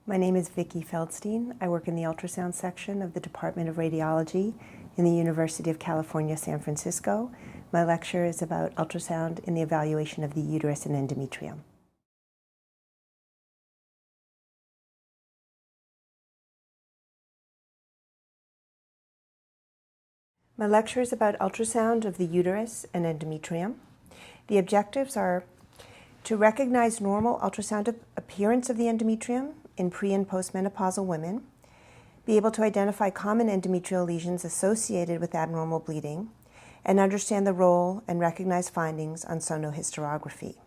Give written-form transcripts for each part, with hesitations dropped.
My name is Vicki Feldstein. I work in the ultrasound section of the Department of Radiology in the University of California, San Francisco. My lecture is about ultrasound in the evaluation of the uterus and endometrium. My lecture is about ultrasound of the uterus and endometrium. The objectives are to recognize normal ultrasound appearance of the endometrium in pre- and postmenopausal women, be able to identify common endometrial lesions associated with abnormal bleeding, and understand the role and recognize findings on sonohysterography.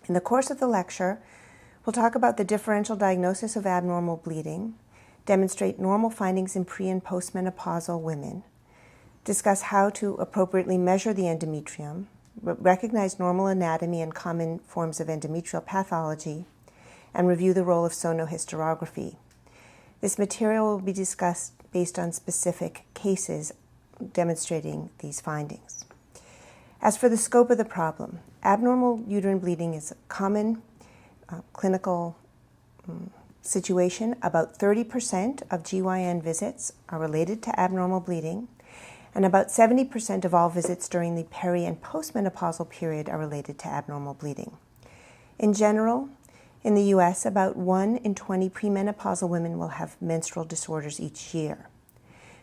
In the course of the lecture, we'll talk about the differential diagnosis of abnormal bleeding, demonstrate normal findings in pre- and postmenopausal women, discuss how to appropriately measure the endometrium, recognize normal anatomy and common forms of endometrial pathology, and review the role of sonohysterography. This material will be discussed based on specific cases demonstrating these findings. As for the scope of the problem, abnormal uterine bleeding is a common clinical situation. About 30% of GYN visits are related to abnormal bleeding, and about 70% of all visits during the peri- and postmenopausal period are related to abnormal bleeding. In general, in the U.S., about 1 in 20 premenopausal women will have menstrual disorders each year.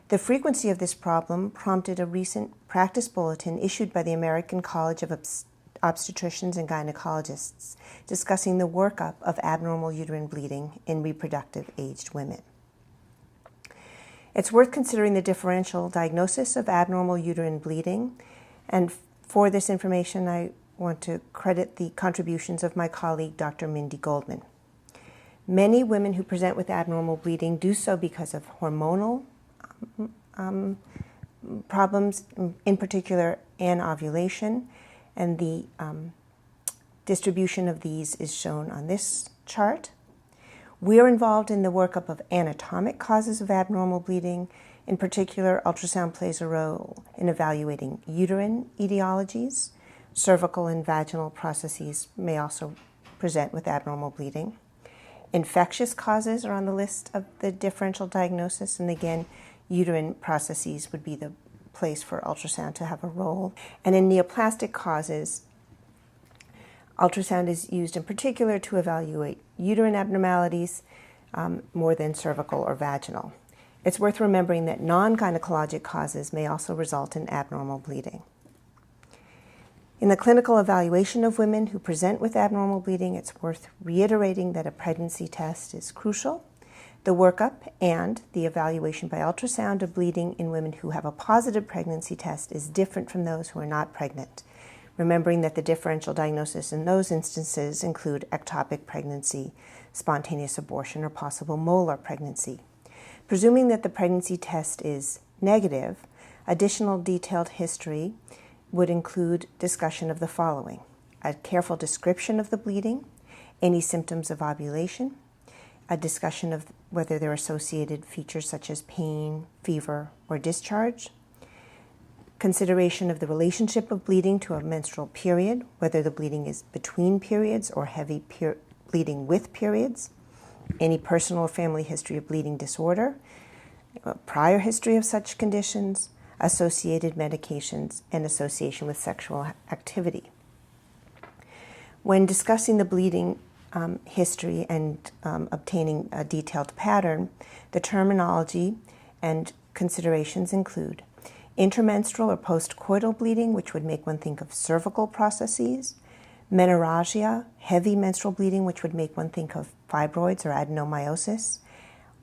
The frequency of this problem prompted a recent practice bulletin issued by the American College of Obstetricians and Gynecologists discussing the workup of abnormal uterine bleeding in reproductive-aged women. It's worth considering the differential diagnosis of abnormal uterine bleeding, and for this information I want to credit the contributions of my colleague, Dr. Mindy Goldman. Many women who present with abnormal bleeding do so because of hormonal problems, in particular anovulation, and the distribution of these is shown on this chart. We are involved in the workup of anatomic causes of abnormal bleeding. In particular, ultrasound plays a role in evaluating uterine etiologies. Cervical and vaginal processes may also present with abnormal bleeding. Infectious causes are on the list of the differential diagnosis, and again, uterine processes would be the place for ultrasound to have a role. And in neoplastic causes, ultrasound is used in particular to evaluate uterine abnormalities more than cervical or vaginal. It's worth remembering that non-gynecologic causes may also result in abnormal bleeding. In the clinical evaluation of women who present with abnormal bleeding, it's worth reiterating that a pregnancy test is crucial. The workup and the evaluation by ultrasound of bleeding in women who have a positive pregnancy test is different from those who are not pregnant, remembering that the differential diagnosis in those instances include ectopic pregnancy, spontaneous abortion, or possible molar pregnancy. Presuming that the pregnancy test is negative, additional detailed history would include discussion of the following: a careful description of the bleeding, any symptoms of ovulation, a discussion of whether there are associated features such as pain, fever, or discharge, consideration of the relationship of bleeding to a menstrual period, whether the bleeding is between periods or heavy bleeding with periods, any personal or family history of bleeding disorder, prior history of such conditions, associated medications, and association with sexual activity. When discussing the bleeding history and obtaining a detailed pattern, the terminology and considerations include intermenstrual or postcoital bleeding, which would make one think of cervical processes, menorrhagia, heavy menstrual bleeding, which would make one think of fibroids or adenomyosis,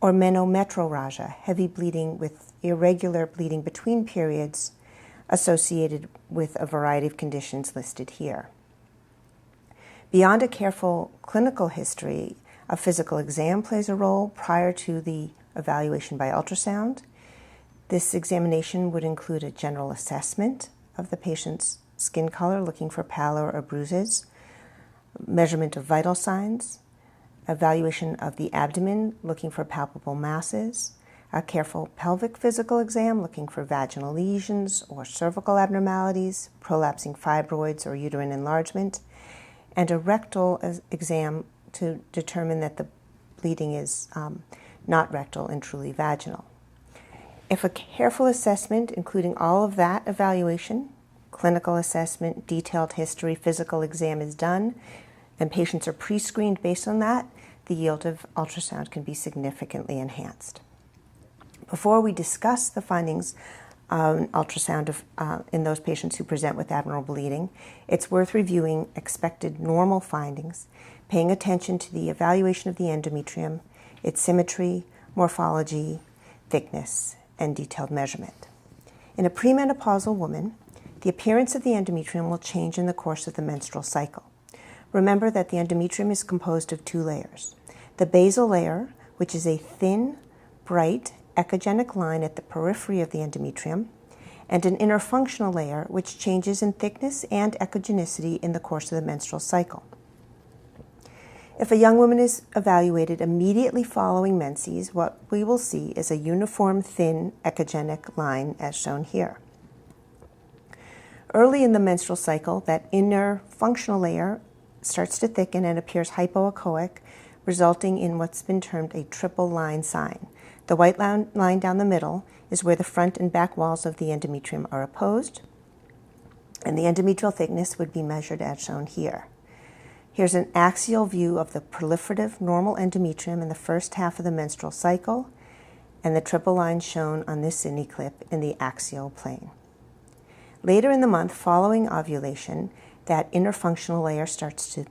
or menometrorrhagia, heavy bleeding with irregular bleeding between periods associated with a variety of conditions listed here. Beyond a careful clinical history, a physical exam plays a role prior to the evaluation by ultrasound. This examination would include a general assessment of the patient's skin color, looking for pallor or bruises, measurement of vital signs, evaluation of the abdomen, looking for palpable masses, a careful pelvic physical exam, looking for vaginal lesions or cervical abnormalities, prolapsing fibroids or uterine enlargement, and a rectal exam to determine that the bleeding is not rectal and truly vaginal. If a careful assessment, including all of that evaluation, clinical assessment, detailed history, physical exam is done, and patients are pre-screened based on that, the yield of ultrasound can be significantly enhanced. Before we discuss the findings on ultrasound in those patients who present with abnormal bleeding, it's worth reviewing expected normal findings, paying attention to the evaluation of the endometrium, its symmetry, morphology, thickness, and detailed measurement. In a premenopausal woman, the appearance of the endometrium will change in the course of the menstrual cycle. Remember that the endometrium is composed of two layers. The basal layer, which is a thin, bright, echogenic line at the periphery of the endometrium, and an interfunctional layer, which changes in thickness and echogenicity in the course of the menstrual cycle. If a young woman is evaluated immediately following menses, what we will see is a uniform, thin, echogenic line as shown here. Early in the menstrual cycle, that inner functional layer starts to thicken and appears hypoechoic, resulting in what's been termed a triple line sign. The white line down the middle is where the front and back walls of the endometrium are opposed, and the endometrial thickness would be measured as shown here. Here's an axial view of the proliferative normal endometrium in the first half of the menstrual cycle, and the triple line shown on this cine clip in the axial plane. Later in the month following ovulation, that interfunctional layer starts to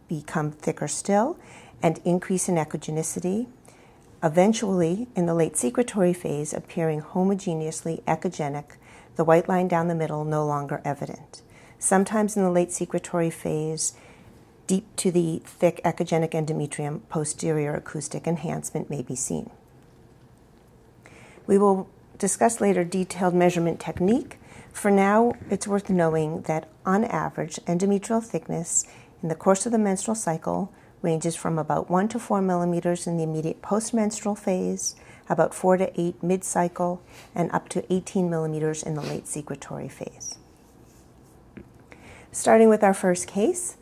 become thicker still and increase in echogenicity, eventually in the late secretory phase appearing homogeneously echogenic, the white line down the middle no longer evident. Sometimes in the late secretory phase, deep to the thick echogenic endometrium, posterior acoustic enhancement may be seen. We will discuss later detailed measurement technique. For now, it's worth knowing that on average, endometrial thickness in the course of the menstrual cycle ranges from about 1 to 4 millimeters in the immediate postmenstrual phase, about 4 to 8 mid-cycle, and up to 18 millimeters in the late secretory phase. Starting with our first case,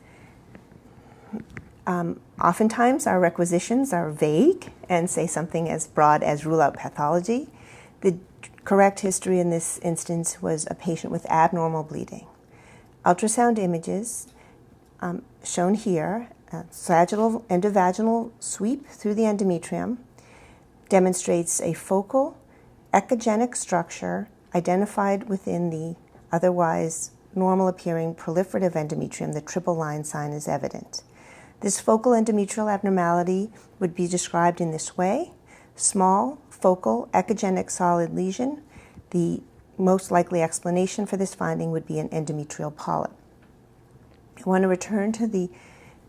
oftentimes our requisitions are vague and say something as broad as rule out pathology. The correct history in this instance was a patient with abnormal bleeding. Ultrasound images shown here, sagittal endovaginal sweep through the endometrium, demonstrates a focal echogenic structure identified within the otherwise normal appearing proliferative endometrium. The triple line sign is evident. This focal endometrial abnormality would be described in this way: small, focal, echogenic solid lesion. The most likely explanation for this finding would be an endometrial polyp. I want to return to the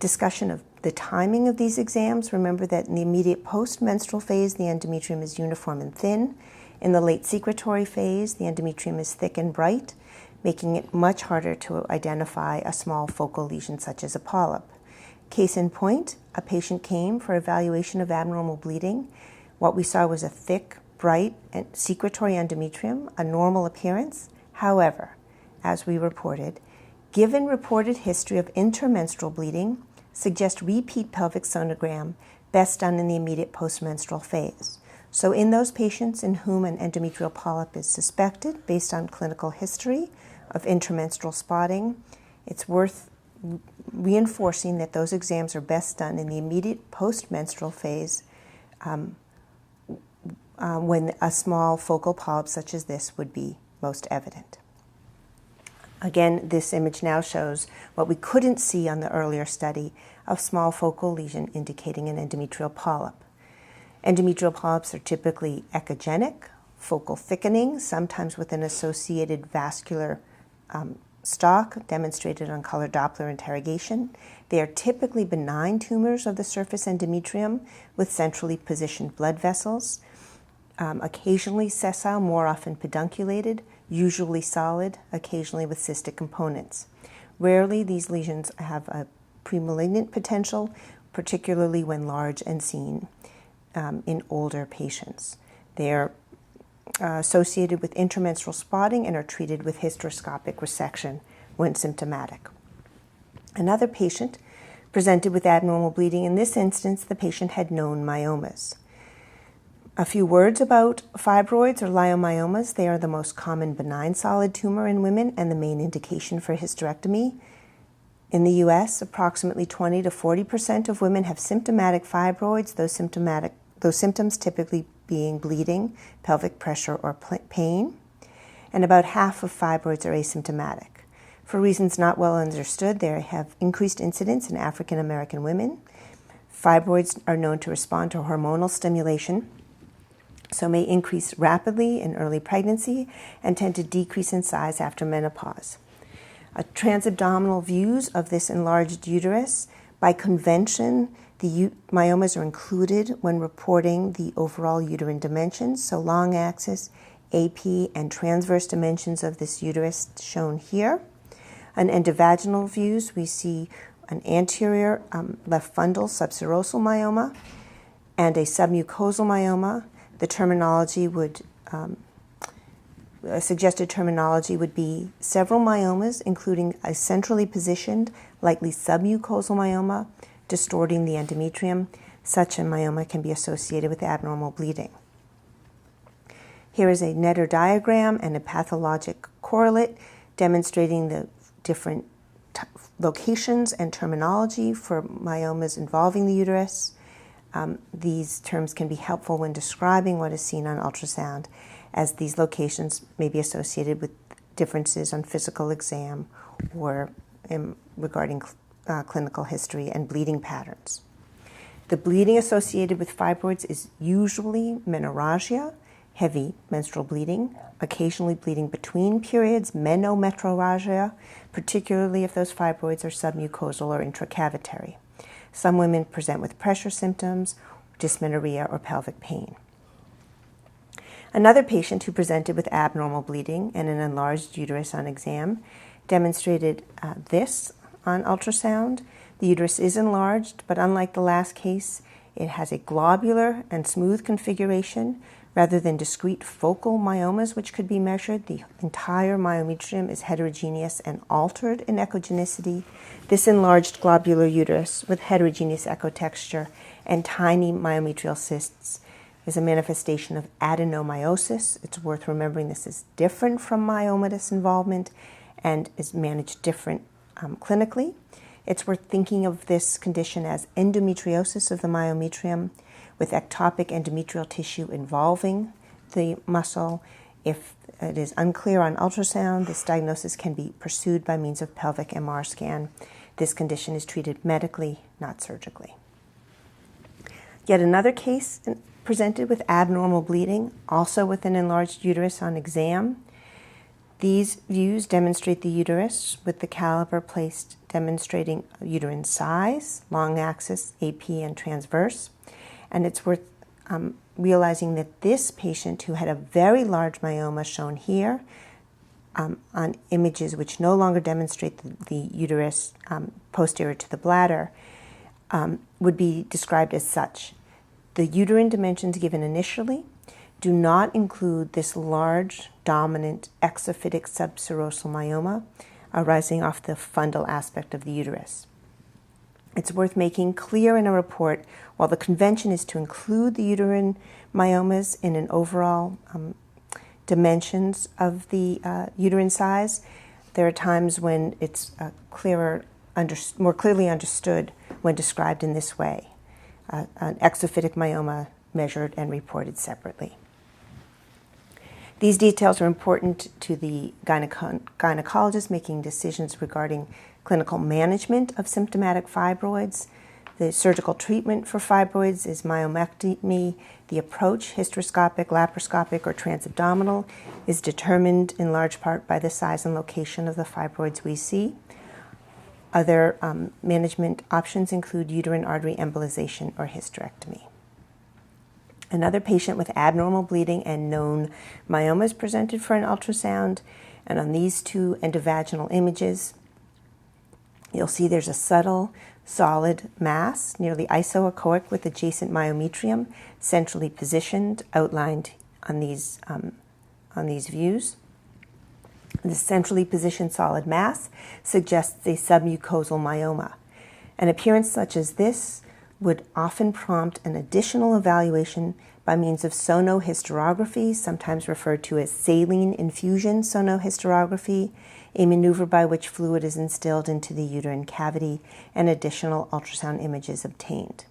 discussion of the timing of these exams. Remember that in the immediate post-menstrual phase, the endometrium is uniform and thin. In the late secretory phase, the endometrium is thick and bright, making it much harder to identify a small focal lesion such as a polyp. Case in point, a patient came for evaluation of abnormal bleeding. What we saw was a thick, bright secretory endometrium, a normal appearance. However, as we reported, given reported history of intermenstrual bleeding, suggest repeat pelvic sonogram best done in the immediate postmenstrual phase. So in those patients in whom an endometrial polyp is suspected based on clinical history of intermenstrual spotting, it's worth reinforcing that those exams are best done in the immediate postmenstrual phase when a small focal polyp such as this would be most evident. Again, this image now shows what we couldn't see on the earlier study of small focal lesion indicating an endometrial polyp. Endometrial polyps are typically echogenic, focal thickening, sometimes with an associated vascular stalk demonstrated on color Doppler interrogation. They are typically benign tumors of the surface endometrium with centrally positioned blood vessels, occasionally sessile, more often pedunculated, usually solid, occasionally with cystic components. Rarely these lesions have a premalignant potential, particularly when large and seen in older patients. They are associated with intermenstrual spotting and are treated with hysteroscopic resection when symptomatic. Another patient presented with abnormal bleeding. In this instance, the patient had known myomas. A few words about fibroids or leiomyomas. They are the most common benign solid tumor in women and the main indication for hysterectomy. In the U.S., approximately 20 to 40% of women have symptomatic fibroids, those symptoms typically being bleeding, pelvic pressure, or pain. And about half of fibroids are asymptomatic. For reasons not well understood, they have increased incidence in African American women. Fibroids are known to respond to hormonal stimulation, so may increase rapidly in early pregnancy and tend to decrease in size after menopause. Transabdominal views of this enlarged uterus. By convention, the myomas are included when reporting the overall uterine dimensions, so long axis, AP, and transverse dimensions of this uterus shown here. On endovaginal views, we see an anterior left fundal subserosal myoma and a submucosal myoma. The terminology would, a suggested terminology would be several myomas, including a centrally positioned, likely submucosal myoma, distorting the endometrium. Such a myoma can be associated with abnormal bleeding. Here is a Netter diagram and a pathologic correlate demonstrating the different locations and terminology for myomas involving the uterus. These terms can be helpful when describing what is seen on ultrasound, as these locations may be associated with differences on physical exam or regarding clinical history and bleeding patterns. The bleeding associated with fibroids is usually menorrhagia, heavy menstrual bleeding, occasionally bleeding between periods, menometrorrhagia, particularly if those fibroids are submucosal or intracavitary. Some women present with pressure symptoms, dysmenorrhea, or pelvic pain. Another patient who presented with abnormal bleeding and an enlarged uterus on exam demonstrated this on ultrasound. The uterus is enlarged, but unlike the last case, it has a globular and smooth configuration rather than discrete focal myomas, which could be measured. The entire myometrium is heterogeneous and altered in echogenicity. This enlarged globular uterus with heterogeneous echotexture and tiny myometrial cysts is a manifestation of adenomyosis. It's worth remembering this is different from myomatous involvement and is managed different clinically. It's worth thinking of this condition as endometriosis of the myometrium with ectopic endometrial tissue involving the muscle. If it is unclear on ultrasound, this diagnosis can be pursued by means of pelvic MR scan. This condition is treated medically, not surgically. Yet another case presented with abnormal bleeding, also with an enlarged uterus on exam. These views demonstrate the uterus with the caliper placed demonstrating uterine size, long axis, AP, and transverse. And it's worth realizing that this patient who had a very large myoma shown here on images which no longer demonstrate the uterus posterior to the bladder would be described as such. The uterine dimensions given initially do not include this large, dominant, exophytic subserosal myoma arising off the fundal aspect of the uterus. It's worth making clear in a report, while the convention is to include the uterine myomas in an overall dimensions of the uterine size, there are times when it's more clearly understood when described in this way. An exophytic myoma measured and reported separately. These details are important to the gynecologist making decisions regarding clinical management of symptomatic fibroids. The surgical treatment for fibroids is myomectomy. The approach, hysteroscopic, laparoscopic, or transabdominal, is determined in large part by the size and location of the fibroids we see. Other management options include uterine artery embolization or hysterectomy. Another patient with abnormal bleeding and known myomas presented for an ultrasound, and on these two endovaginal images, you'll see there's a subtle, solid mass, nearly isoechoic with adjacent myometrium, centrally positioned, outlined on these views. The centrally positioned solid mass suggests a submucosal myoma. An appearance such as this would often prompt an additional evaluation by means of sonohysterography, sometimes referred to as saline infusion sonohysterography, a maneuver by which fluid is instilled into the uterine cavity and additional ultrasound images obtained.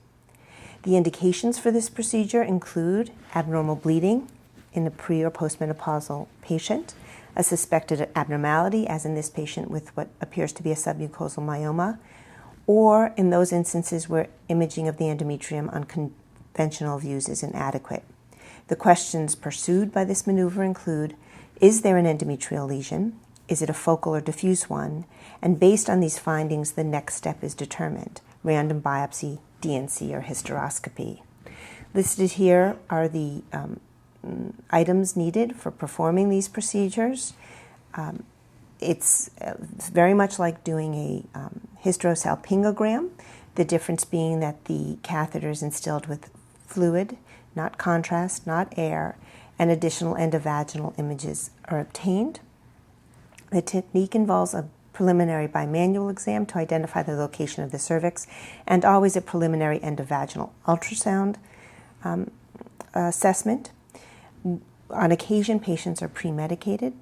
The indications for this procedure include abnormal bleeding in a pre- or postmenopausal patient, a suspected abnormality, as in this patient with what appears to be a submucosal myoma, or in those instances where imaging of the endometrium on conventional views is inadequate. The questions pursued by this maneuver include, is there an endometrial lesion? Is it a focal or diffuse one? And based on these findings, the next step is determined: random biopsy, DNC, or hysteroscopy. Listed here are the items needed for performing these procedures. It's very much like doing a hysterosalpingogram, the difference being that the catheter is instilled with fluid, not contrast, not air, and additional endovaginal images are obtained. The technique involves a preliminary bimanual exam to identify the location of the cervix, and always a preliminary endovaginal ultrasound assessment. On occasion, patients are pre-medicated.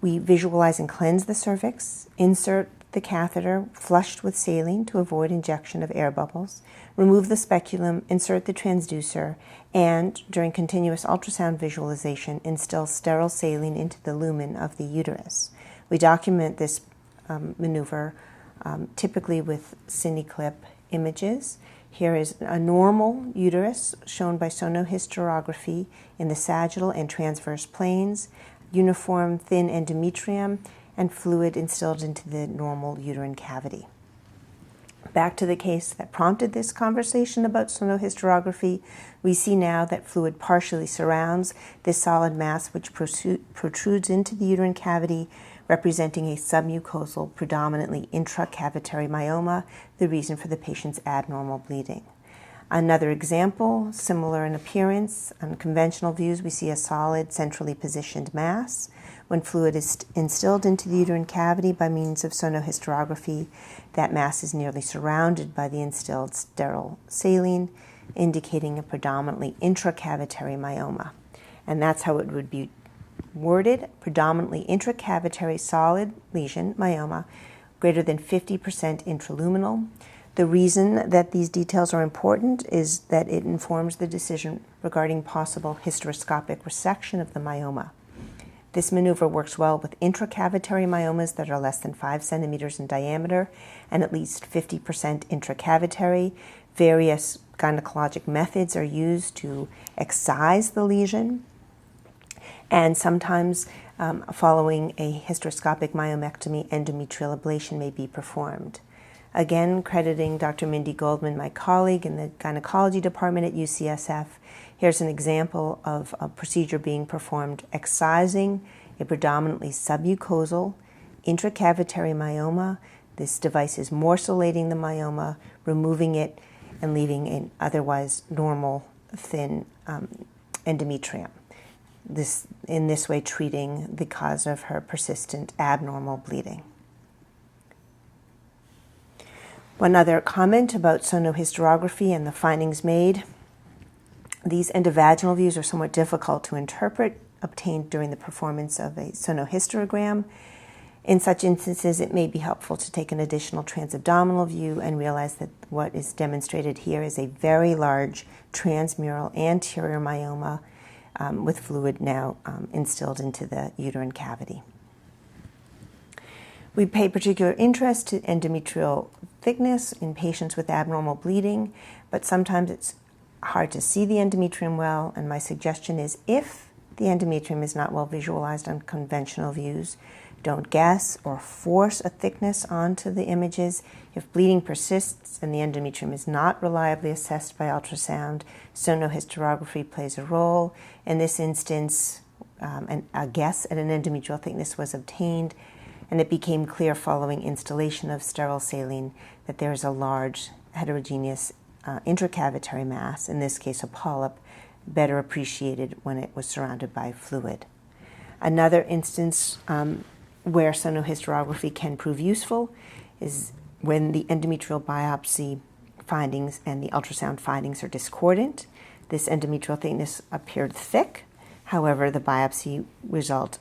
We visualize and cleanse the cervix, insert the catheter flushed with saline to avoid injection of air bubbles, remove the speculum, insert the transducer, and during continuous ultrasound visualization, instill sterile saline into the lumen of the uterus. We document this maneuver typically with CineClip images. Here is a normal uterus shown by sonohysterography in the sagittal and transverse planes, uniform thin endometrium, and fluid instilled into the normal uterine cavity. Back to the case that prompted this conversation about sonohysterography, we see now that fluid partially surrounds this solid mass which protrudes into the uterine cavity, representing a submucosal, predominantly intracavitary myoma, the reason for the patient's abnormal bleeding. Another example, similar in appearance, on conventional views, we see a solid, centrally positioned mass. When fluid is instilled into the uterine cavity by means of sonohysterography, that mass is nearly surrounded by the instilled sterile saline, indicating a predominantly intracavitary myoma. And that's how it would be worded: predominantly intracavitary solid lesion myoma, greater than 50% intraluminal. The reason that these details are important is that it informs the decision regarding possible hysteroscopic resection of the myoma. This maneuver works well with intracavitary myomas that are less than 5 centimeters in diameter and at least 50% intracavitary. Various gynecologic methods are used to excise the lesion, and sometimes following a hysteroscopic myomectomy, endometrial ablation may be performed. Again, crediting Dr. Mindy Goldman, my colleague in the gynecology department at UCSF, here's an example of a procedure being performed excising a predominantly submucosal intracavitary myoma. This device is morcellating the myoma, removing it, and leaving an otherwise normal, thin endometrium. In this way, treating the cause of her persistent abnormal bleeding. One other comment about sonohysterography and the findings made. These endovaginal views are somewhat difficult to interpret, obtained during the performance of a sonohysterogram. In such instances, it may be helpful to take an additional transabdominal view and realize that what is demonstrated here is a very large transmural anterior myoma with fluid now instilled into the uterine cavity. We pay particular interest to endometrial thickness in patients with abnormal bleeding, but sometimes it's hard to see the endometrium well, and my suggestion is, if the endometrium is not well visualized on conventional views, don't guess or force a thickness onto the images. If bleeding persists and the endometrium is not reliably assessed by ultrasound, sonohysterography plays a role. In this instance, a guess at an endometrial thickness was obtained, and it became clear following installation of sterile saline that there is a large heterogeneous intracavitary mass, in this case a polyp, better appreciated when it was surrounded by fluid. Another instance where sonohysterography can prove useful is when the endometrial biopsy findings and the ultrasound findings are discordant. This endometrial thickness appeared thick. However, the biopsy result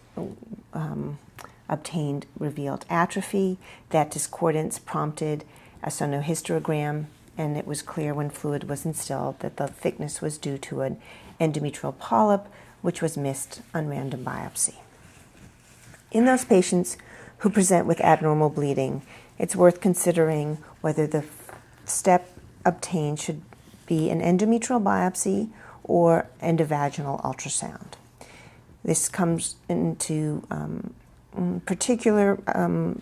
obtained revealed atrophy. That discordance prompted a sonohysterogram, and it was clear when fluid was instilled that the thickness was due to an endometrial polyp, which was missed on random biopsy. In those patients who present with abnormal bleeding, it's worth considering whether the step obtained should be an endometrial biopsy or endovaginal ultrasound. This comes into particular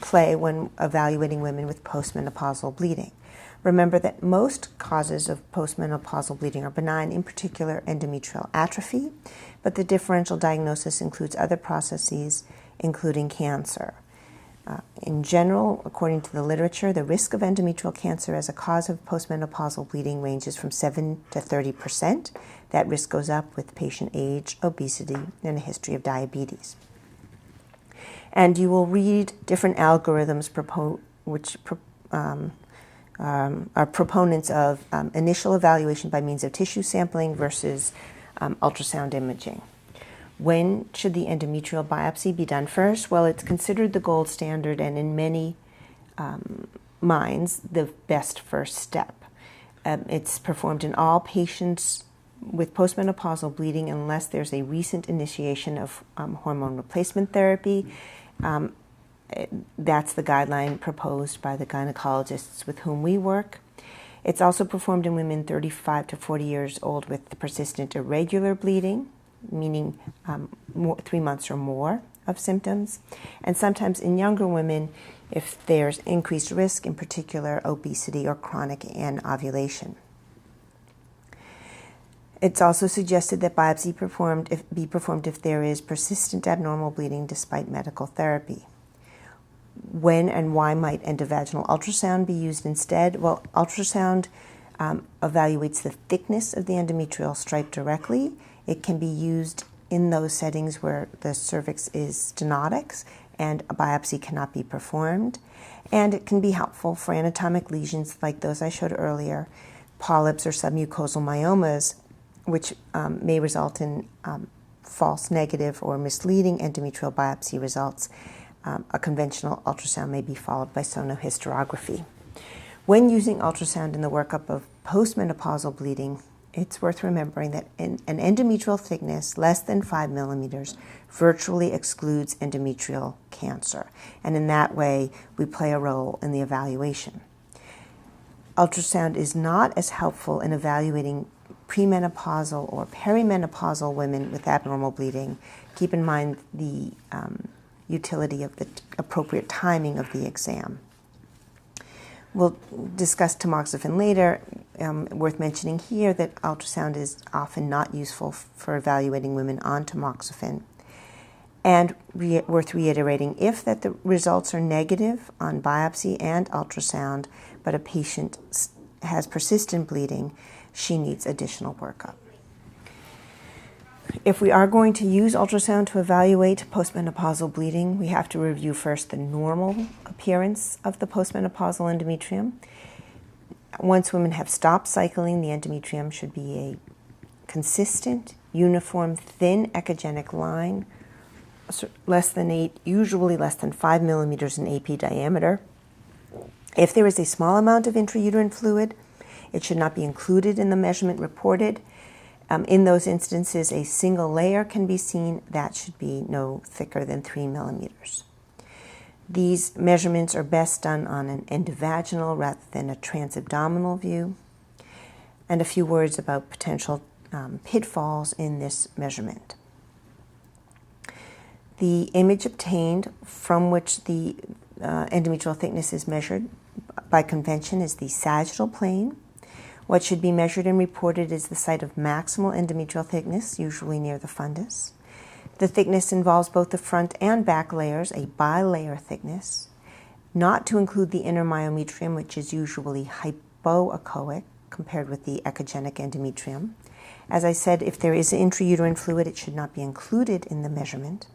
play when evaluating women with postmenopausal bleeding. Remember that most causes of postmenopausal bleeding are benign, in particular endometrial atrophy, but the differential diagnosis includes other processes, including cancer. In general, according to the literature, the risk of endometrial cancer as a cause of postmenopausal bleeding ranges from 7 to 30%. That risk goes up with patient age, obesity, and a history of diabetes. And you will read different algorithms which are proponents of initial evaluation by means of tissue sampling versus ultrasound imaging. When should the endometrial biopsy be done first? Well, it's considered the gold standard and in many minds the best first step. It's performed in all patients with postmenopausal bleeding unless there's a recent initiation of hormone replacement therapy. That's the guideline proposed by the gynecologists with whom we work. It's also performed in women 35 to 40 years old with persistent irregular bleeding, meaning 3 months or more of symptoms, and sometimes in younger women if there's increased risk, in particular obesity or chronic anovulation. It's also suggested that biopsy be performed if there is persistent abnormal bleeding despite medical therapy. When and why might endovaginal ultrasound be used instead? Well, ultrasound evaluates the thickness of the endometrial stripe directly. It can be used in those settings where the cervix is stenotic and a biopsy cannot be performed. And it can be helpful for anatomic lesions like those I showed earlier, polyps or submucosal myomas, which may result in false negative or misleading endometrial biopsy results. A conventional ultrasound may be followed by sonohysterography. When using ultrasound in the workup of postmenopausal bleeding, it's worth remembering that an endometrial thickness less than 5 millimeters virtually excludes endometrial cancer, and in that way we play a role in the evaluation. Ultrasound is not as helpful in evaluating premenopausal or perimenopausal women with abnormal bleeding. Keep in mind the utility of the appropriate timing of the exam. We'll discuss tamoxifen later. Worth mentioning here that ultrasound is often not useful for evaluating women on tamoxifen. And worth reiterating, if that the results are negative on biopsy and ultrasound, but a patient has persistent bleeding, she needs additional workup. If we are going to use ultrasound to evaluate postmenopausal bleeding, we have to review first the normal appearance of the postmenopausal endometrium. Once women have stopped cycling, the endometrium should be a consistent, uniform, thin echogenic line, less than 8, usually less than 5 millimeters in AP diameter. If there is a small amount of intrauterine fluid, it should not be included in the measurement reported. In those instances, a single layer can be seen. That should be no thicker than 3 millimeters. These measurements are best done on an endovaginal rather than a transabdominal view. And a few words about potential pitfalls in this measurement. The image obtained from which the endometrial thickness is measured by convention is the sagittal plane. What should be measured and reported is the site of maximal endometrial thickness, usually near the fundus. The thickness involves both the front and back layers, a bilayer thickness, not to include the inner myometrium, which is usually hypoechoic compared with the echogenic endometrium. As I said, if there is intrauterine fluid, it should not be included in the measurement.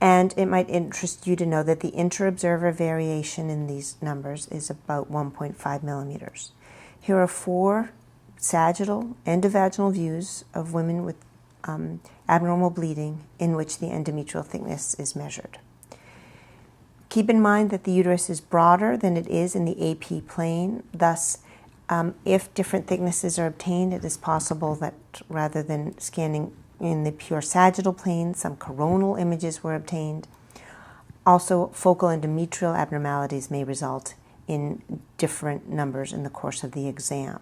And it might interest you to know that the inter-observer variation in these numbers is about 1.5 millimeters. Here are 4 sagittal endovaginal views of women with abnormal bleeding in which the endometrial thickness is measured. Keep in mind that the uterus is broader than it is in the AP plane. Thus, if different thicknesses are obtained, it is possible that rather than scanning in the pure sagittal plane, some coronal images were obtained. Also, focal endometrial abnormalities may result in different numbers in the course of the exam.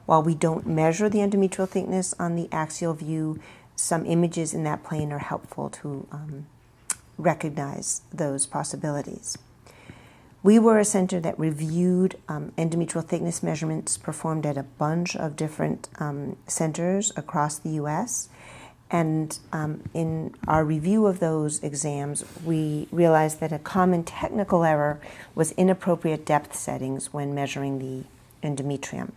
While we don't measure the endometrial thickness on the axial view, some images in that plane are helpful to recognize those possibilities. We were a center that reviewed endometrial thickness measurements performed at a bunch of different centers across the U.S., and in our review of those exams, we realized that a common technical error was inappropriate depth settings when measuring the endometrium.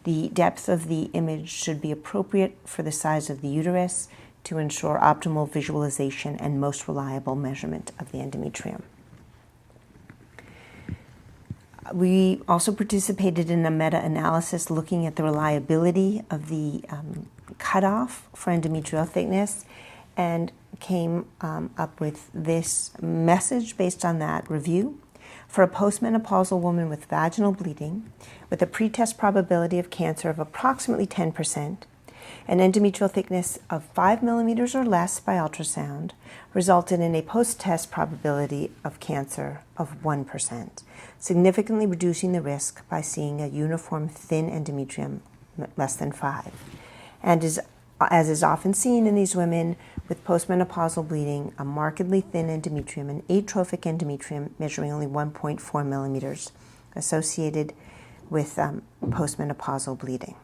The depth of the image should be appropriate for the size of the uterus to ensure optimal visualization and most reliable measurement of the endometrium. We also participated in a meta-analysis looking at the reliability of the cutoff for endometrial thickness and came up with this message based on that review. For a postmenopausal woman with vaginal bleeding, with a pretest probability of cancer of approximately 10%, an endometrial thickness of 5 millimeters or less by ultrasound resulted in a post-test probability of cancer of 1%, significantly reducing the risk by seeing a uniform thin endometrium less than 5. And as is often seen in these women with postmenopausal bleeding, a markedly thin endometrium, an atrophic endometrium measuring only 1.4 millimeters, associated with postmenopausal bleeding.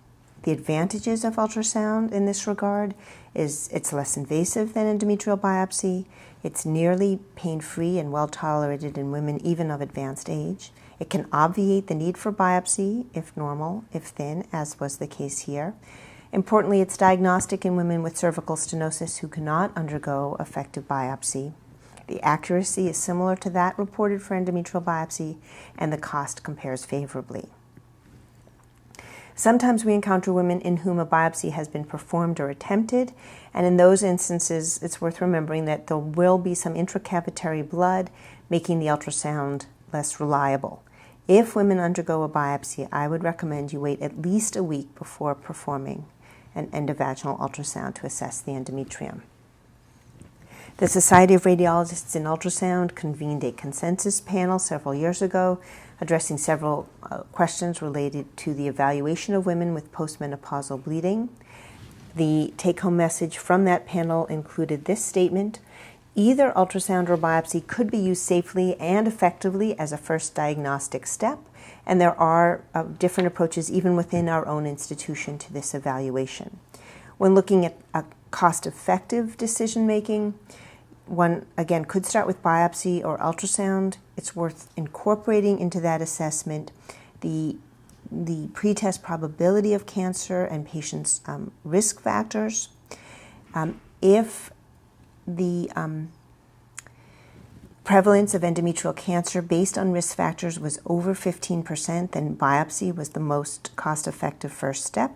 The advantages of ultrasound in this regard is it's less invasive than endometrial biopsy, it's nearly pain-free and well-tolerated in women even of advanced age. It can obviate the need for biopsy if normal, if thin, as was the case here. Importantly, it's diagnostic in women with cervical stenosis who cannot undergo effective biopsy. The accuracy is similar to that reported for endometrial biopsy, and the cost compares favorably. Sometimes we encounter women in whom a biopsy has been performed or attempted, and in those instances, it's worth remembering that there will be some intracavitary blood, making the ultrasound less reliable. If women undergo a biopsy, I would recommend you wait at least a week before performing an endovaginal ultrasound to assess the endometrium. The Society of Radiologists in Ultrasound convened a consensus panel several years ago addressing several questions related to the evaluation of women with postmenopausal bleeding. The take-home message from that panel included this statement: either ultrasound or biopsy could be used safely and effectively as a first diagnostic step, and there are different approaches even within our own institution to this evaluation. When looking at a cost-effective decision-making, one, again, could start with biopsy or ultrasound. It's worth incorporating into that assessment the pretest probability of cancer and patients' risk factors. If the prevalence of endometrial cancer based on risk factors was over 15%, then biopsy was the most cost-effective first step.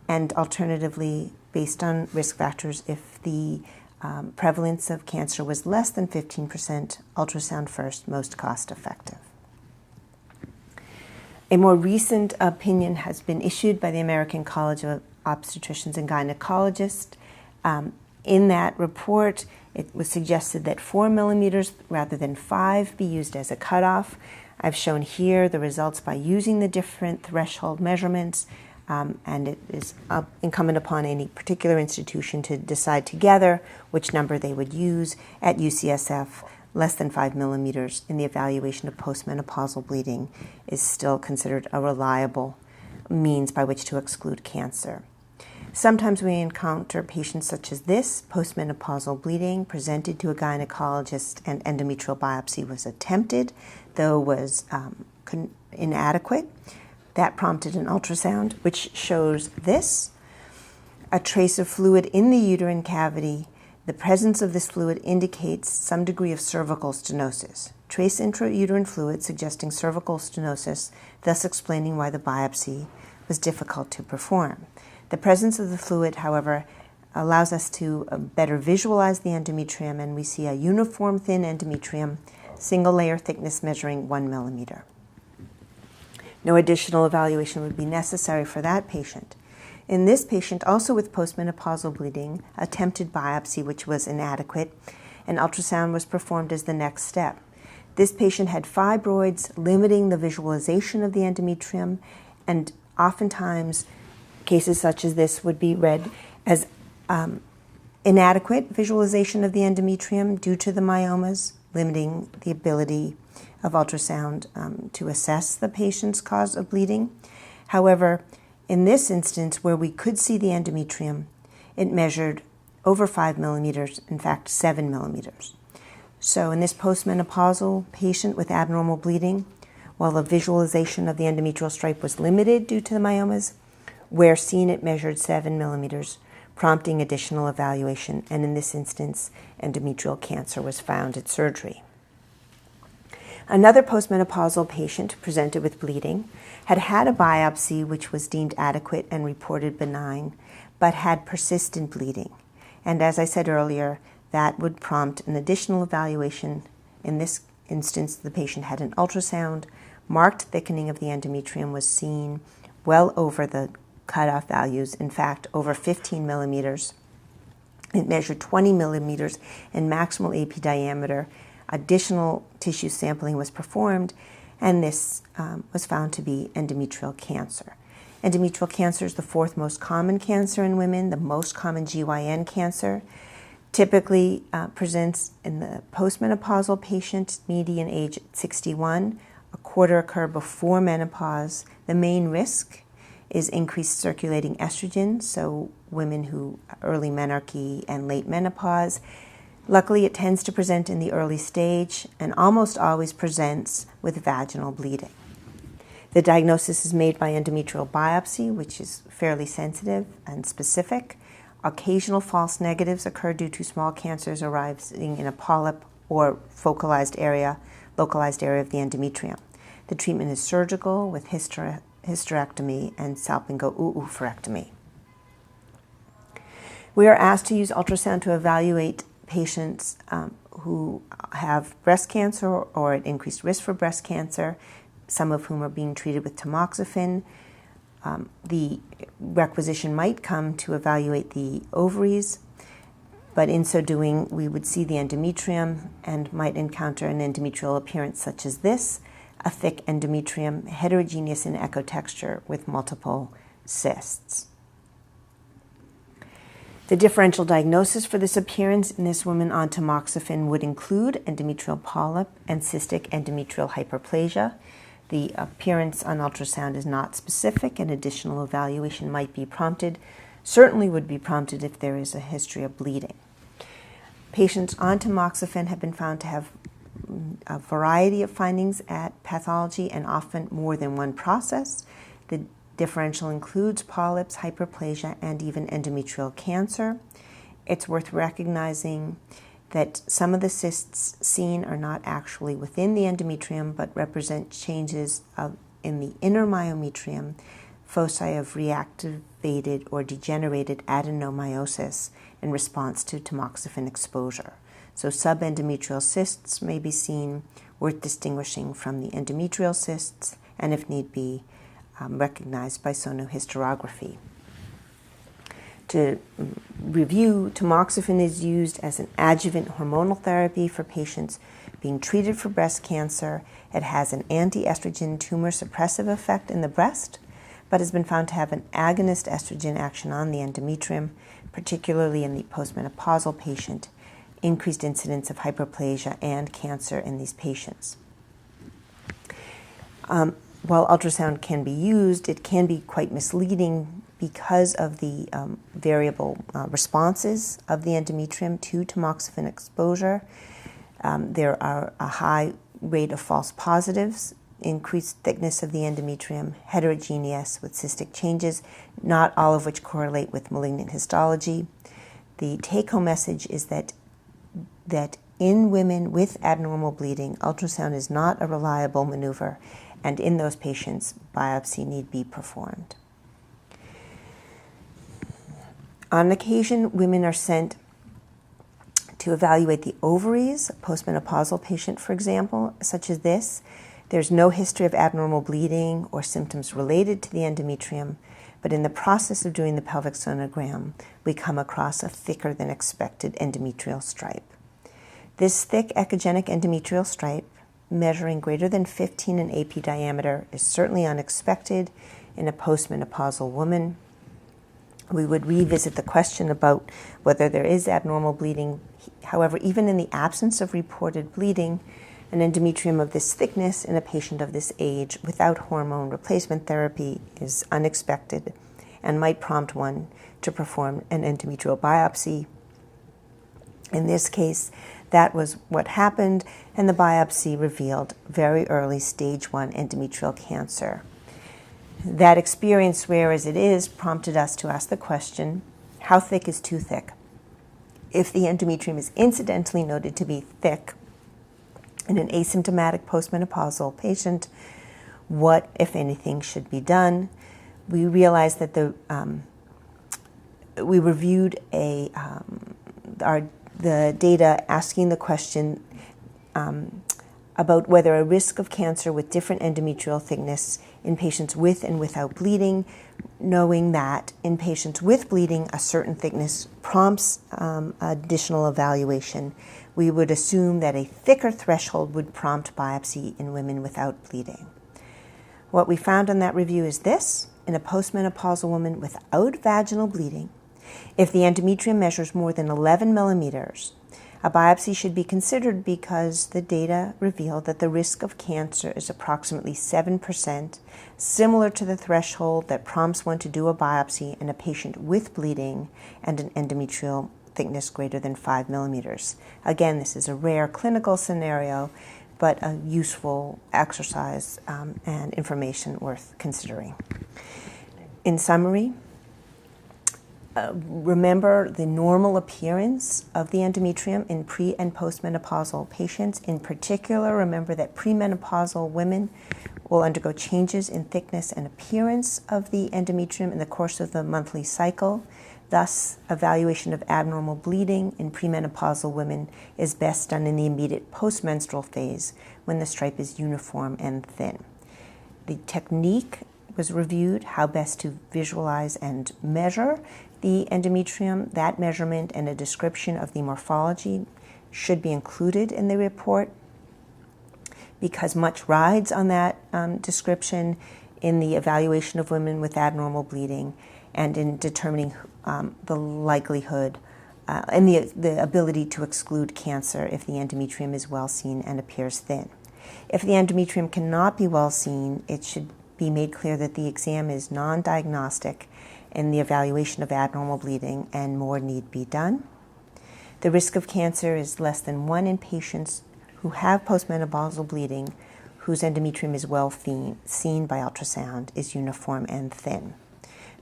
And alternatively, based on risk factors, if the prevalence of cancer was less than 15%, ultrasound first, most cost-effective. A more recent opinion has been issued by the American College of Obstetricians and Gynecologists. In that report, it was suggested that 4 millimeters rather than 5 be used as a cutoff. I've shown here the results by using the different threshold measurements, and it is incumbent upon any particular institution to decide together which number they would use. At UCSF, less than 5 millimeters in the evaluation of postmenopausal bleeding is still considered a reliable means by which to exclude cancer. Sometimes we encounter patients such as this: postmenopausal bleeding presented to a gynecologist and endometrial biopsy was attempted, though was inadequate. That prompted an ultrasound, which shows this: a trace of fluid in the uterine cavity The presence of this fluid indicates some degree of cervical stenosis. Trace intrauterine fluid suggesting cervical stenosis, thus explaining why the biopsy was difficult to perform. The presence of the fluid, however, allows us to better visualize the endometrium, and we see a uniform thin endometrium, single layer thickness measuring 1 millimeter. No additional evaluation would be necessary for that patient. In this patient, also with postmenopausal bleeding, attempted biopsy, which was inadequate, and ultrasound was performed as the next step. This patient had fibroids limiting the visualization of the endometrium, and oftentimes cases such as this would be read as inadequate visualization of the endometrium due to the myomas, limiting the ability of ultrasound to assess the patient's cause of bleeding. However, in this instance, where we could see the endometrium, it measured over 5 millimeters, in fact, 7 millimeters. So in this postmenopausal patient with abnormal bleeding, while the visualization of the endometrial stripe was limited due to the myomas, where seen it measured 7 millimeters, prompting additional evaluation, and in this instance, endometrial cancer was found at surgery. Another postmenopausal patient presented with bleeding had had a biopsy which was deemed adequate and reported benign, but had persistent bleeding. And as I said earlier, that would prompt an additional evaluation. In this instance, the patient had an ultrasound. Marked thickening of the endometrium was seen well over the cutoff values, in fact, over 15 millimeters. It measured 20 millimeters in maximal AP diameter. Additional tissue sampling was performed, and this was found to be endometrial cancer. Endometrial cancer is the fourth most common cancer in women, the most common GYN cancer. Typically presents in the postmenopausal patient, median age 61. A quarter occur before menopause. The main risk is increased circulating estrogen, so women who early menarche and late menopause. Luckily, it tends to present in the early stage and almost always presents with vaginal bleeding. The diagnosis is made by endometrial biopsy, which is fairly sensitive and specific. Occasional false negatives occur due to small cancers arising in a polyp or localized area of the endometrium. The treatment is surgical with hysterectomy and salpingo-oophorectomy. We are asked to use ultrasound to evaluate patients who have breast cancer or at increased risk for breast cancer, some of whom are being treated with tamoxifen. The requisition might come to evaluate the ovaries, but in so doing, we would see the endometrium and might encounter an endometrial appearance such as this, a thick endometrium, heterogeneous in echo texture with multiple cysts. The differential diagnosis for this appearance in this woman on tamoxifen would include endometrial polyp and cystic endometrial hyperplasia. The appearance on ultrasound is not specific, and additional evaluation might be prompted, certainly would be prompted if there is a history of bleeding. Patients on tamoxifen have been found to have a variety of findings at pathology and often more than one process. The differential includes polyps, hyperplasia, and even endometrial cancer. It's worth recognizing that some of the cysts seen are not actually within the endometrium, but represent changes in the inner myometrium, foci of reactivated or degenerated adenomyosis in response to tamoxifen exposure. So subendometrial cysts may be seen, worth distinguishing from the endometrial cysts, and if need be, recognized by sonohysterography. To review, tamoxifen is used as an adjuvant hormonal therapy for patients being treated for breast cancer. It has an anti-estrogen tumor suppressive effect in the breast, but has been found to have an agonist estrogen action on the endometrium, particularly in the postmenopausal patient, increased incidence of hyperplasia and cancer in these patients. While ultrasound can be used, it can be quite misleading because of the variable responses of the endometrium to tamoxifen exposure. There are a high rate of false positives, increased thickness of the endometrium, heterogeneous with cystic changes, not all of which correlate with malignant histology. The take-home message is that in women with abnormal bleeding, ultrasound is not a reliable maneuver, and in those patients, biopsy need be performed. On occasion, women are sent to evaluate the ovaries, a postmenopausal patient, for example, such as this. There's no history of abnormal bleeding or symptoms related to the endometrium, but in the process of doing the pelvic sonogram, we come across a thicker than expected endometrial stripe. This thick echogenic endometrial stripe, measuring greater than 15 in AP diameter, is certainly unexpected in a postmenopausal woman. We would revisit the question about whether there is abnormal bleeding. However, even in the absence of reported bleeding, an endometrium of this thickness in a patient of this age without hormone replacement therapy is unexpected and might prompt one to perform an endometrial biopsy. In this case, that was what happened, and the biopsy revealed very early stage 1 endometrial cancer. That experience, rare as it is, prompted us to ask the question, how thick is too thick? If the endometrium is incidentally noted to be thick in an asymptomatic postmenopausal patient, what, if anything, should be done? We realized that we reviewed the data asking the question about whether a risk of cancer with different endometrial thickness in patients with and without bleeding, knowing that in patients with bleeding, a certain thickness prompts additional evaluation. We would assume that a thicker threshold would prompt biopsy in women without bleeding. What we found on that review is this: in a postmenopausal woman without vaginal bleeding, if the endometrium measures more than 11 millimeters, a biopsy should be considered because the data revealed that the risk of cancer is approximately 7%, similar to the threshold that prompts one to do a biopsy in a patient with bleeding and an endometrial thickness greater than 5 millimeters. Again, this is a rare clinical scenario, but a useful exercise and information worth considering. In summary, remember the normal appearance of the endometrium in pre- and postmenopausal patients. In particular, remember that premenopausal women will undergo changes in thickness and appearance of the endometrium in the course of the monthly cycle. Thus, evaluation of abnormal bleeding in premenopausal women is best done in the immediate postmenstrual phase when the stripe is uniform and thin. The technique was reviewed, how best to visualize and measure the endometrium. That measurement and a description of the morphology should be included in the report because much rides on that description in the evaluation of women with abnormal bleeding and in determining the likelihood and the ability to exclude cancer if the endometrium is well seen and appears thin. If the endometrium cannot be well seen, it should be made clear that the exam is non-diagnostic in the evaluation of abnormal bleeding and more need be done. The risk of cancer is less than 1 in patients who have postmenopausal bleeding whose endometrium is well seen by ultrasound, is uniform and thin.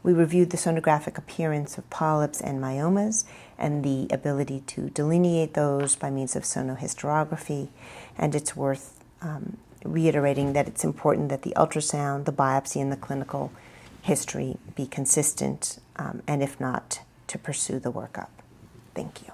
We reviewed the sonographic appearance of polyps and myomas and the ability to delineate those by means of sonohysterography, and it's worth reiterating that it's important that the ultrasound, the biopsy, and the clinical history be consistent, and if not, to pursue the workup. Thank you.